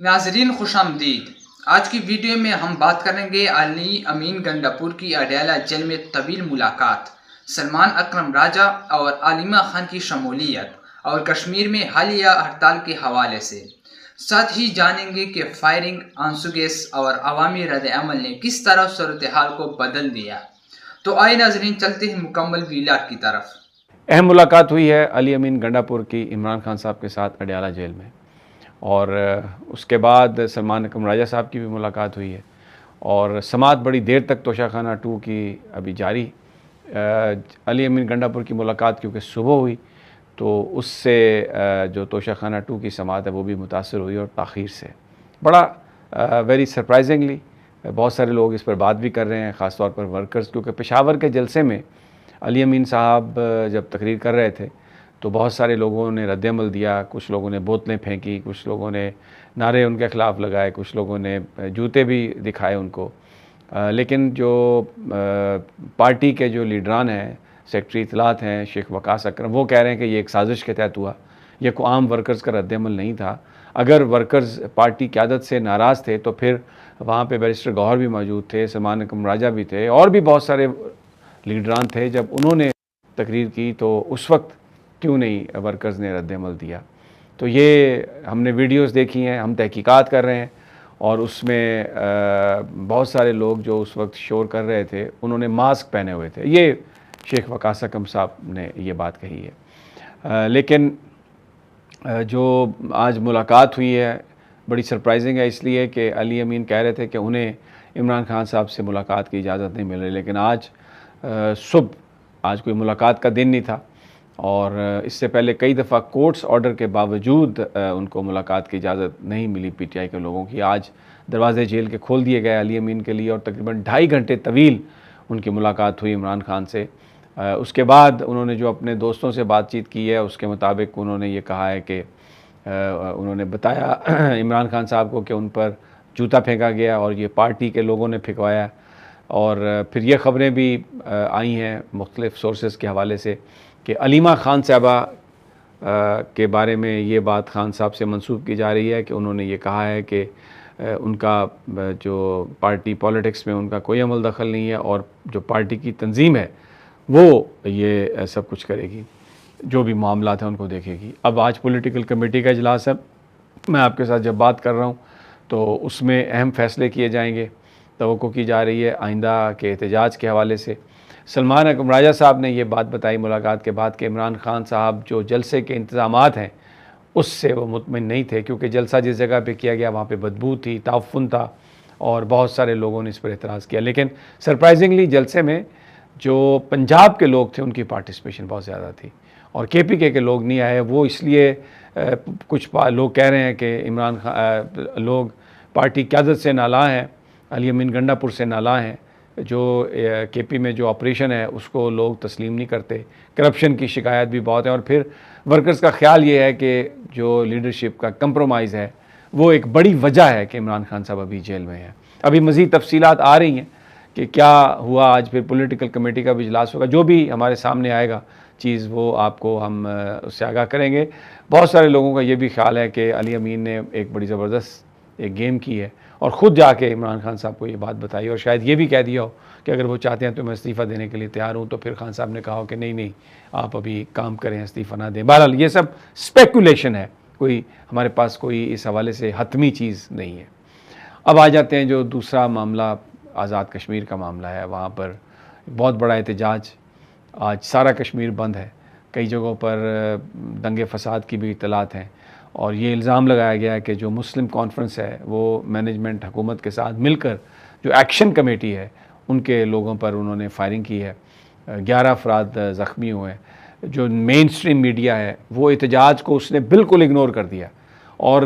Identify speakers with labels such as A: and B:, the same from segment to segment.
A: ناظرین خوش آمدید۔ آج کی ویڈیو میں ہم بات کریں گے علی امین گنڈاپور کی اڈیالہ جیل میں طویل ملاقات، سلمان اکرم راجہ اور علیمہ خان کی شمولیت اور کشمیر میں حالیہ ہڑتال کے حوالے سے۔ ساتھ ہی جانیں گے کہ فائرنگ، آنسو گیس اور عوامی رد عمل نے کس طرح صورتحال کو بدل دیا۔ تو آئے ناظرین چلتے ہیں مکمل ویلاگ کی طرف۔
B: اہم ملاقات ہوئی ہے علی امین گنڈاپور کی عمران خان صاحب کے ساتھ اڈیالہ جیل میں، اور اس کے بعد سلمان اکرم راجہ صاحب کی بھی ملاقات ہوئی ہے، اور سماعت بڑی دیر تک توشہ خانہ 2 کی ابھی جاری۔ علی امین گنڈاپور کی ملاقات کیونکہ صبح ہوئی تو اس سے جو توشہ خانہ 2 کی سماعت ہے وہ بھی متاثر ہوئی اور تاخیر سے۔ بڑا ویری سرپرائزنگلی بہت سارے لوگ اس پر بات بھی کر رہے ہیں، خاص طور پر ورکرز، کیونکہ پشاور کے جلسے میں علی امین صاحب جب تقریر کر رہے تھے تو بہت سارے لوگوں نے رد عمل دیا، کچھ لوگوں نے بوتلیں پھینکی، کچھ لوگوں نے نعرے ان کے خلاف لگائے، کچھ لوگوں نے جوتے بھی دکھائے ان کو، لیکن جو پارٹی کے جو لیڈران ہیں، سیکرٹری اطلاعات ہیں شیخ وقاص اکرم، وہ کہہ رہے ہیں کہ یہ ایک سازش کے تحت ہوا، یہ کوئی عام ورکرز کا رد عمل نہیں تھا۔ اگر ورکرز پارٹی قیادت سے ناراض تھے تو پھر وہاں پہ بیرسٹر گوہر بھی موجود تھے، سلمان اکرم راجہ بھی تھے، اور بھی بہت سارے لیڈران تھے، جب انہوں نے تقریر کی تو اس وقت کیوں نہیں ورکرز نے رد عمل دیا؟ تو یہ ہم نے ویڈیوز دیکھی ہیں، ہم تحقیقات کر رہے ہیں، اور اس میں بہت سارے لوگ جو اس وقت شور کر رہے تھے انہوں نے ماسک پہنے ہوئے تھے۔ یہ شیخ وقاص اکرم صاحب نے یہ بات کہی ہے، لیکن جو آج ملاقات ہوئی ہے بڑی سرپرائزنگ ہے، اس لیے کہ علی امین کہہ رہے تھے کہ انہیں عمران خان صاحب سے ملاقات کی اجازت نہیں مل رہی، لیکن آج صبح، آج کوئی ملاقات کا دن نہیں تھا، اور اس سے پہلے کئی دفعہ کورٹس آرڈر کے باوجود ان کو ملاقات کی اجازت نہیں ملی پی ٹی آئی کے لوگوں کی۔ آج دروازے جیل کے کھول دیے گئے علی امین کے لیے، اور تقریباً 2.5 گھنٹے طویل ان کی ملاقات ہوئی عمران خان سے۔ اس کے بعد انہوں نے جو اپنے دوستوں سے بات چیت کی ہے اس کے مطابق انہوں نے یہ کہا ہے کہ انہوں نے بتایا عمران خان صاحب کو کہ ان پر جوتا پھینکا گیا اور یہ پارٹی کے لوگوں نے پھینکوایا، اور پھر یہ خبریں بھی آئی ہیں مختلف سورسز کے حوالے سے کہ علیمہ خان صاحبہ کے بارے میں یہ بات خان صاحب سے منسوب کی جا رہی ہے کہ انہوں نے یہ کہا ہے کہ ان کا جو پارٹی پولیٹکس میں ان کا کوئی عمل دخل نہیں ہے، اور جو پارٹی کی تنظیم ہے وہ یہ سب کچھ کرے گی، جو بھی معاملات ہیں ان کو دیکھے گی۔ اب آج پولیٹیکل کمیٹی کا اجلاس ہے، میں آپ کے ساتھ جب بات کر رہا ہوں تو اس میں اہم فیصلے کیے جائیں گے، توقع کی جا رہی ہے آئندہ کے احتجاج کے حوالے سے۔ سلمان اکرم راجہ صاحب نے یہ بات بتائی ملاقات کے بعد کہ عمران خان صاحب جو جلسے کے انتظامات ہیں اس سے وہ مطمئن نہیں تھے، کیونکہ جلسہ جس جگہ پہ کیا گیا وہاں پہ بدبو تھی، تعفن تھا، اور بہت سارے لوگوں نے اس پر اعتراض کیا۔ لیکن سرپرائزنگلی جلسے میں جو پنجاب کے لوگ تھے ان کی پارٹیسپیشن بہت زیادہ تھی، اور کے پی کے لوگ نہیں آئے۔ وہ اس لیے کچھ لوگ کہہ رہے ہیں کہ عمران خان لوگ پارٹی قیادت سے نالاں ہیں، علی امین گنڈاپور سے نالاں ہیں، جو کے پی میں جو آپریشن ہے اس کو لوگ تسلیم نہیں کرتے، کرپشن کی شکایت بھی بہت ہے، اور پھر ورکرز کا خیال یہ ہے کہ جو لیڈرشپ کا کمپرومائز ہے وہ ایک بڑی وجہ ہے کہ عمران خان صاحب ابھی جیل میں ہیں۔ ابھی مزید تفصیلات آ رہی ہیں کہ کیا ہوا، آج پھر پولیٹیکل کمیٹی کا بھی اجلاس ہوگا، جو بھی ہمارے سامنے آئے گا چیز وہ آپ کو ہم اس سے آگاہ کریں گے۔ بہت سارے لوگوں کا یہ بھی خیال ہے کہ علی امین نے ایک بڑی زبردست ایک گیم کی ہے، اور خود جا کے عمران خان صاحب کو یہ بات بتائی، اور شاید یہ بھی کہہ دیا ہو کہ اگر وہ چاہتے ہیں تو میں استعفیٰ دینے کے لیے تیار ہوں، تو پھر خان صاحب نے کہا ہو کہ نہیں آپ ابھی کام کریں، استعفیٰ نہ دیں۔ بہرحال یہ سب اسپیکولیشن ہے، کوئی ہمارے پاس کوئی اس حوالے سے حتمی چیز نہیں ہے۔ اب آ جاتے ہیں جو دوسرا معاملہ آزاد کشمیر کا معاملہ ہے، وہاں پر بہت بڑا احتجاج، آج سارا کشمیر بند ہے، کئی جگہوں پر دنگے فساد کی بھی اطلاعات ہیں، اور یہ الزام لگایا گیا ہے کہ جو مسلم کانفرنس ہے وہ مینجمنٹ حکومت کے ساتھ مل کر جو ایکشن کمیٹی ہے ان کے لوگوں پر انہوں نے فائرنگ کی ہے، 11 افراد زخمی ہوئے ہیں۔ جو مین سٹریم میڈیا ہے وہ احتجاج کو اس نے بالکل اگنور کر دیا، اور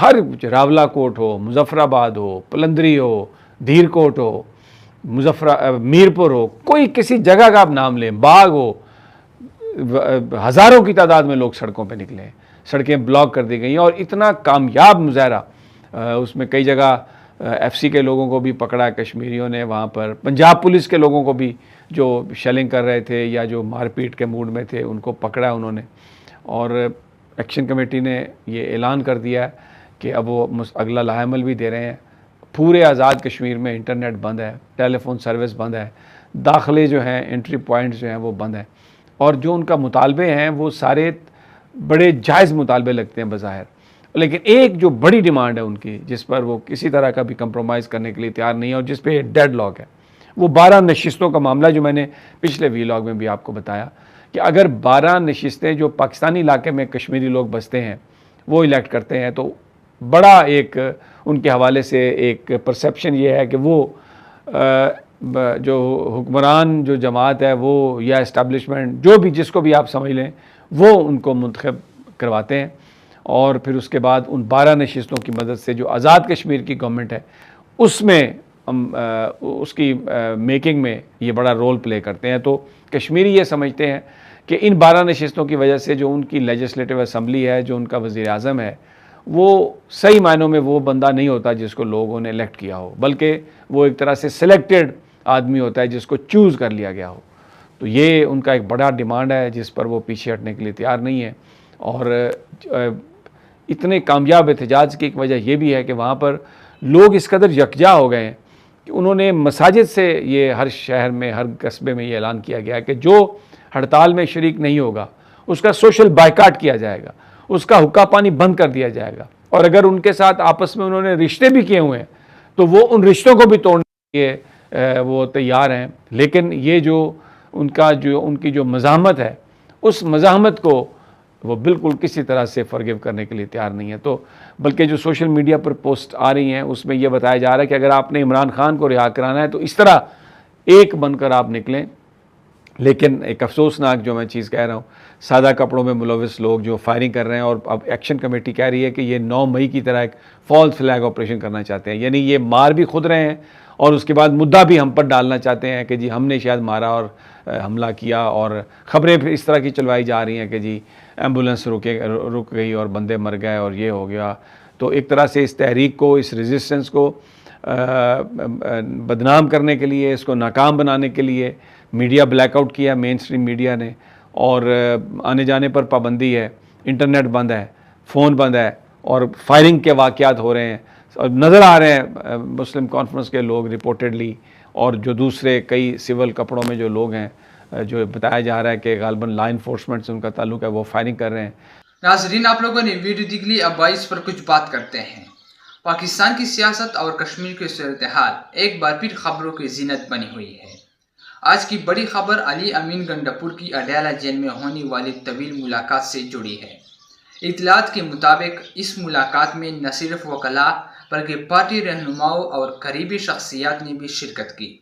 B: ہر راولہ کوٹ ہو، مظفر آباد ہو، پلندری ہو، دھیر کوٹ ہو، میرپور ہو، کوئی کسی جگہ کا آپ نام لیں، باغ ہو، ہزاروں کی تعداد میں لوگ سڑکوں پہ نکلے ہیں، سڑکیں بلاک کر دی گئیں، اور اتنا کامیاب مظاہرہ، اس میں کئی جگہ ایف سی کے لوگوں کو بھی پکڑا کشمیریوں نے، وہاں پر پنجاب پولیس کے لوگوں کو بھی جو شیلنگ کر رہے تھے یا جو مار پیٹ کے موڈ میں تھے ان کو پکڑا انہوں نے، اور ایکشن کمیٹی نے یہ اعلان کر دیا ہے کہ اب وہ اگلا لاہ عمل بھی دے رہے ہیں. پورے آزاد کشمیر میں انٹرنیٹ بند ہے, ٹیلی فون سروس بند ہے, داخلے جو ہیں انٹری پوائنٹس جو ہیں وہ بند ہیں, اور جو ان کا مطالبے ہیں وہ سارے بڑے جائز مطالبے لگتے ہیں بظاہر, لیکن ایک جو بڑی ڈیمانڈ ہے ان کی جس پر وہ کسی طرح کا بھی کمپرومائز کرنے کے لیے تیار نہیں ہے اور جس پہ ڈیڈ لاک ہے, وہ 12 نشستوں کا معاملہ جو میں نے پچھلے ویلاگ میں بھی آپ کو بتایا کہ اگر 12 نشستیں جو پاکستانی علاقے میں کشمیری لوگ بستے ہیں وہ الیکٹ کرتے ہیں تو بڑا ایک ان کے حوالے سے ایک پرسیپشن یہ ہے کہ وہ جو حکمران جو جماعت ہے وہ یا اسٹیبلشمنٹ جو بھی جس کو بھی آپ سمجھ لیں وہ ان کو منتخب کرواتے ہیں, اور پھر اس کے بعد ان 12 نشستوں کی مدد سے جو آزاد کشمیر کی گورنمنٹ ہے اس میں اس کی میکنگ میں یہ بڑا رول پلے کرتے ہیں. تو کشمیری یہ سمجھتے ہیں کہ ان 12 نشستوں کی وجہ سے جو ان کی لیجسلیٹو اسمبلی ہے, جو ان کا وزیر اعظم ہے, وہ صحیح معنوں میں وہ بندہ نہیں ہوتا جس کو لوگوں نے الیکٹ کیا ہو, بلکہ وہ ایک طرح سے سلیکٹڈ آدمی ہوتا ہے جس کو چوز کر لیا گیا ہو. تو یہ ان کا ایک بڑا ڈیمانڈ ہے جس پر وہ پیچھے ہٹنے کے لیے تیار نہیں ہے. اور اتنے کامیاب احتجاج کی ایک وجہ یہ بھی ہے کہ وہاں پر لوگ اس قدر یکجا ہو گئے ہیں کہ انہوں نے مساجد سے یہ ہر شہر میں ہر قصبے میں یہ اعلان کیا گیا کہ جو ہڑتال میں شریک نہیں ہوگا اس کا سوشل بائیکاٹ کیا جائے گا, اس کا حقہ پانی بند کر دیا جائے گا, اور اگر ان کے ساتھ آپس میں انہوں نے رشتے بھی کیے ہوئے ہیں تو وہ ان رشتوں کو بھی توڑنے کے لیے وہ تیار ہیں. لیکن یہ جو ان کی جو مزاحمت ہے اس مزاحمت کو وہ بالکل کسی طرح سے فرگیو کرنے کے لیے تیار نہیں ہے. تو بلکہ جو سوشل میڈیا پر پوسٹ آ رہی ہیں اس میں یہ بتایا جا رہا ہے کہ اگر آپ نے عمران خان کو رہا کرانا ہے تو اس طرح ایک بن کر آپ نکلیں. لیکن ایک افسوسناک جو میں چیز کہہ رہا ہوں, سادہ کپڑوں میں ملوث لوگ جو فائرنگ کر رہے ہیں, اور اب ایکشن کمیٹی کہہ رہی ہے کہ یہ 9 مئی کی طرح ایک فالس فلیگ آپریشن کرنا چاہتے ہیں, یعنی یہ مار بھی خود رہے ہیں اور اس کے بعد مدعا بھی ہم پر ڈالنا چاہتے ہیں کہ جی ہم نے شاید مارا اور حملہ کیا, اور خبریں پھر اس طرح کی چلوائی جا رہی ہیں کہ جی ایمبولینس رک گئی اور بندے مر گئے اور یہ ہو گیا. تو ایک طرح سے اس تحریک کو, اس ریزسٹنس کو بدنام کرنے کے لیے, اس کو ناکام بنانے کے لیے میڈیا بلیک آؤٹ کیا, مین اسٹریم میڈیا نے, اور آنے جانے پر پابندی ہے, انٹرنیٹ بند ہے, فون بند ہے, اور فائرنگ کے واقعات ہو رہے ہیں اور نظر آ رہے ہیں مسلم کانفرنس کے لوگ رپورٹڈلی, اور جو دوسرے کئی سول کپڑوں میں جو لوگ ہیں جو بتایا جا رہا ہے کہ غالباً لا انفورسمنٹ سے ان کا تعلق ہے وہ فائرنگ کر رہے ہیں.
A: ناظرین, آپ لوگوں نے ویڈیو دیکھ لی, اب اس پر کچھ بات کرتے ہیں. پاکستان کی سیاست اور کشمیر کی صورتحال ایک بار پھر خبروں کی زینت بنی ہوئی ہے. آج کی بڑی خبر علی امین گنڈاپور کی اڈیالہ جیل میں ہونے والی طویل ملاقات سے جڑی ہے. اطلاعات کے مطابق اس ملاقات میں نہ صرف وکلاء بلکہ پارٹی رہنماؤں اور قریبی شخصیات نے بھی شرکت کی.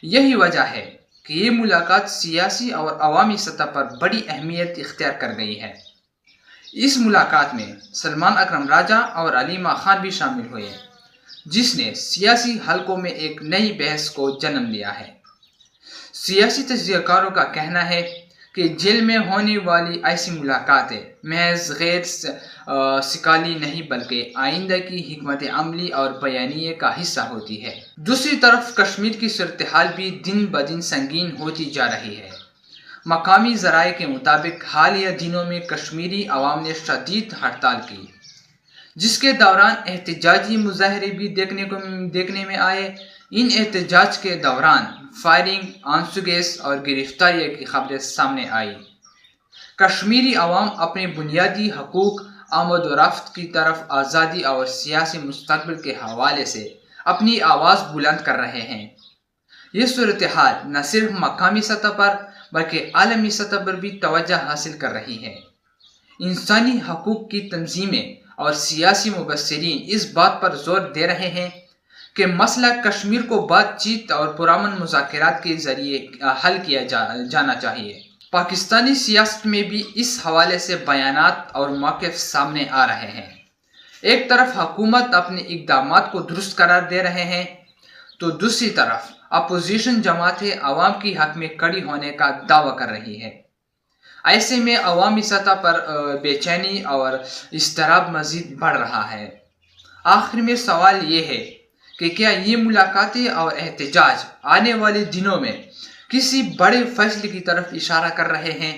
A: یہی وجہ ہے کہ یہ ملاقات سیاسی اور عوامی سطح پر بڑی اہمیت اختیار کر گئی ہے. اس ملاقات میں سلمان اکرم راجہ اور علیمہ خان بھی شامل ہوئے, جس نے سیاسی حلقوں میں ایک نئی بحث کو جنم دیا ہے. سیاسی تجزیہ کاروں کا کہنا ہے کہ جیل میں ہونے والی ایسی ملاقاتیں محض غیر سکالی نہیں بلکہ آئندہ کی حکمت عملی اور بیانیے کا حصہ ہوتی ہے. دوسری طرف کشمیر کی صورتحال بھی دن بدن سنگین ہوتی جا رہی ہے. مقامی ذرائع کے مطابق حالیہ دنوں میں کشمیری عوام نے شدید ہڑتال کی, جس کے دوران احتجاجی مظاہرے بھی دیکھنے میں آئے. ان احتجاج کے دوران فائرنگ, آنسو گیس اور گرفتاری کی خبریں سامنے آئی. کشمیری عوام اپنے بنیادی حقوق, آمد و رفت کی طرف آزادی اور سیاسی مستقبل کے حوالے سے اپنی آواز بلند کر رہے ہیں. یہ صورتحال نہ صرف مقامی سطح پر بلکہ عالمی سطح پر بھی توجہ حاصل کر رہی ہے. انسانی حقوق کی تنظیمیں اور سیاسی مبصرین اس بات پر زور دے رہے ہیں کہ مسئلہ کشمیر کو بات چیت اور پرامن مذاکرات کے ذریعے حل کیا جانا چاہیے. پاکستانی سیاست میں بھی اس حوالے سے بیانات اور موقف سامنے آ رہے ہیں. ایک طرف حکومت اپنے اقدامات کو درست قرار دے رہے ہیں تو دوسری طرف اپوزیشن جماعتیں عوام کی حق میں کھڑی ہونے کا دعویٰ کر رہی ہے. ایسے میں عوامی سطح پر بے چینی اور اضطراب مزید بڑھ رہا ہے. آخر میں سوال یہ ہے کہ کیا یہ ملاقاتیں اور احتجاج آنے والے دنوں میں کسی بڑے فیصلے کی طرف اشارہ کر رہے ہیں,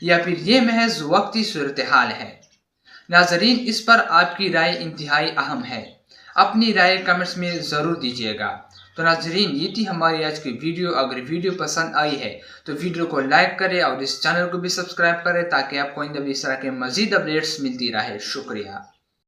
A: یا پھر یہ محض وقتی صورتحال ہے ناظرین، اس پر آپ کی رائے انتہائی اہم ہے، اپنی رائے کمنٹس میں ضرور دیجیے گا۔ تو ناظرین، یہ تھی ہماری آج کی ویڈیو۔ اگر ویڈیو پسند آئی ہے تو ویڈیو کو لائک کریں اور اس چینل کو بھی سبسکرائب کریں تاکہ آپ کو اس طرح کے مزید اپڈیٹس ملتی رہے۔ شکریہ۔